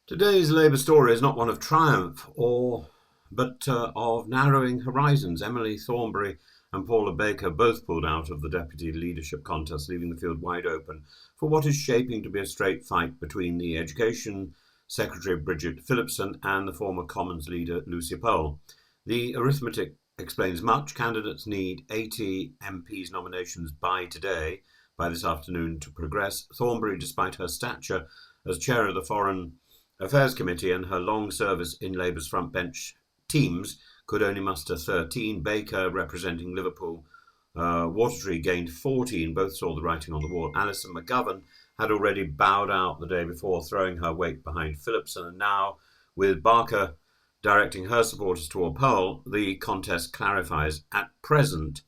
Today's Labour story is not one of triumph, but of narrowing horizons. Emily Thornberry and Paula Baker both pulled out of the deputy leadership contest, leaving the field wide open for what is shaping to be a straight fight between the Education Secretary Bridget Phillipson and the former Commons leader Lucy Powell. The arithmetic explains much. Candidates need 80 MPs nominations by this afternoon, to progress. Thornberry, despite her stature as chair of the Foreign Affairs Committee and her long service in Labour's front bench teams, could only muster 13. Baker, representing Liverpool Watertree, gained 14. Both saw the writing on the wall. Alison McGovern had already bowed out the day before, throwing her weight behind Phillipson. And now, with Barker directing her supporters toward Powell, the contest clarifies. At present,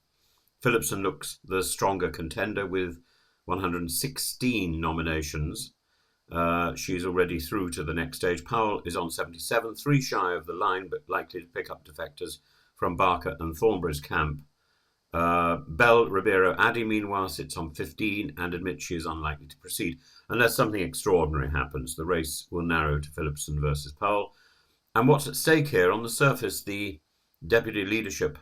Phillipson looks the stronger contender with 116 nominations. She's already through to the next stage. Powell is on 77, 3 shy of the line, but likely to pick up defectors from Barker and Thornberry's camp. Belle Ribeiro-Addy, meanwhile, sits on 15 and admits she is unlikely to proceed. Unless something extraordinary happens, the race will narrow to Phillipson versus Powell. And what's at stake here? On the surface, the deputy leadership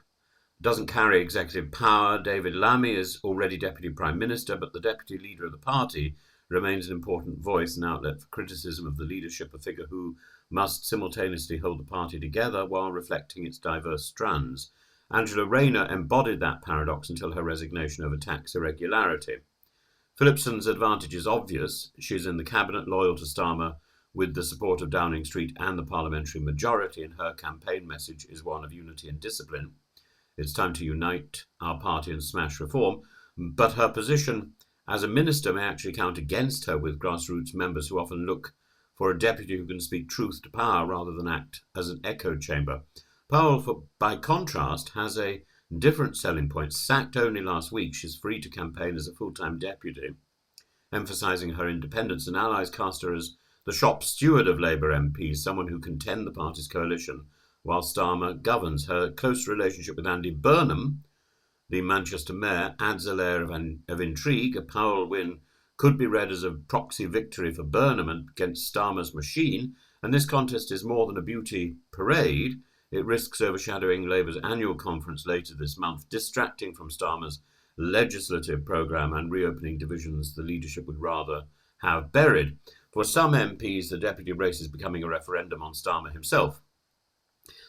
doesn't carry executive power. David Lammy is already deputy prime minister, but the deputy leader of the party remains an important voice, an outlet for criticism of the leadership, a figure who must simultaneously hold the party together while reflecting its diverse strands. Angela Rayner embodied that paradox until her resignation over tax irregularity. Phillipson's advantage is obvious. She's in the cabinet, loyal to Starmer, with the support of Downing Street and the parliamentary majority, and her campaign message is one of unity and discipline. It's time to unite our party and smash reform, but her position as a minister may actually count against her, with grassroots members who often look for a deputy who can speak truth to power rather than act as an echo chamber. Powell, by contrast, has a different selling point. Sacked only last week, she's free to campaign as a full-time deputy, emphasising her independence, and allies cast her as the shop steward of Labour MPs, someone who can tend the party's coalition while Starmer governs. Her close relationship with Andy Burnham, the Manchester mayor, adds a layer of intrigue. A Powell win could be read as a proxy victory for Burnham against Starmer's machine, and this contest is more than a beauty parade. It risks overshadowing Labour's annual conference later this month, distracting from Starmer's legislative programme and reopening divisions the leadership would rather have buried. For some MPs, the deputy race is becoming a referendum on Starmer himself.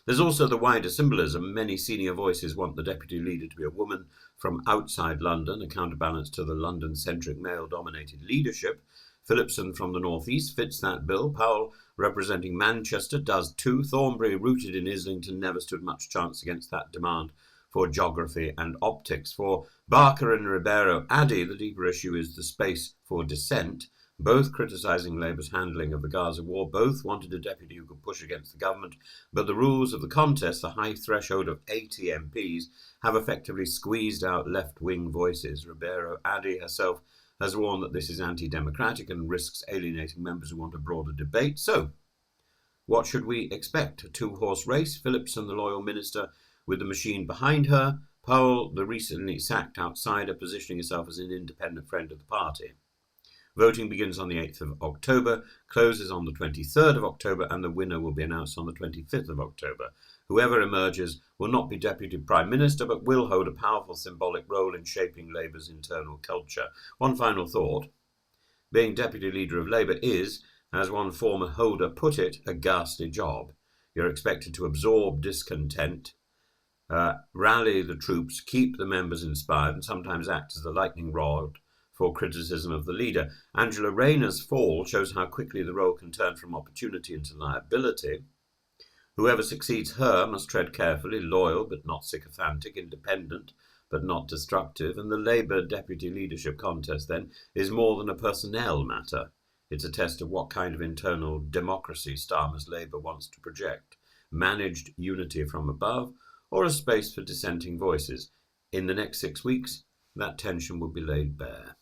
There's also the wider symbolism. Many senior voices want the deputy leader to be a woman from outside London, a counterbalance to the London-centric male-dominated leadership. Phillipson from the northeast fits that bill. Powell, representing Manchester, does too. Thornberry, rooted in Islington, never stood much chance against that demand for geography and optics. For Barker and Ribeiro-Addy, the deeper issue is the space for dissent. Both criticising Labour's handling of the Gaza war, both wanted a deputy who could push against the government, but the rules of the contest, the high threshold of 80 MPs, have effectively squeezed out left-wing voices. Ribeiro-Addy herself has warned that this is anti-democratic and risks alienating members who want a broader debate. So, what should we expect? A two-horse race? Phillipson, the loyal minister with the machine behind her. Powell, the recently sacked outsider, positioning herself as an independent friend of the party. Voting begins on the 8th of October, closes on the 23rd of October, and the winner will be announced on the 25th of October. Whoever emerges will not be Deputy Prime Minister, but will hold a powerful symbolic role in shaping Labour's internal culture. One final thought. Being Deputy Leader of Labour is, as one former holder put it, a ghastly job. You're expected to absorb discontent, rally the troops, keep the members inspired, and sometimes act as the lightning rod for criticism of the leader. Angela Rayner's fall shows how quickly the role can turn from opportunity into liability. Whoever succeeds her must tread carefully, loyal but not sycophantic, independent but not destructive, and the Labour deputy leadership contest, then, is more than a personnel matter. It's a test of what kind of internal democracy Starmer's Labour wants to project: managed unity from above, or a space for dissenting voices. In the next 6 weeks, that tension will be laid bare.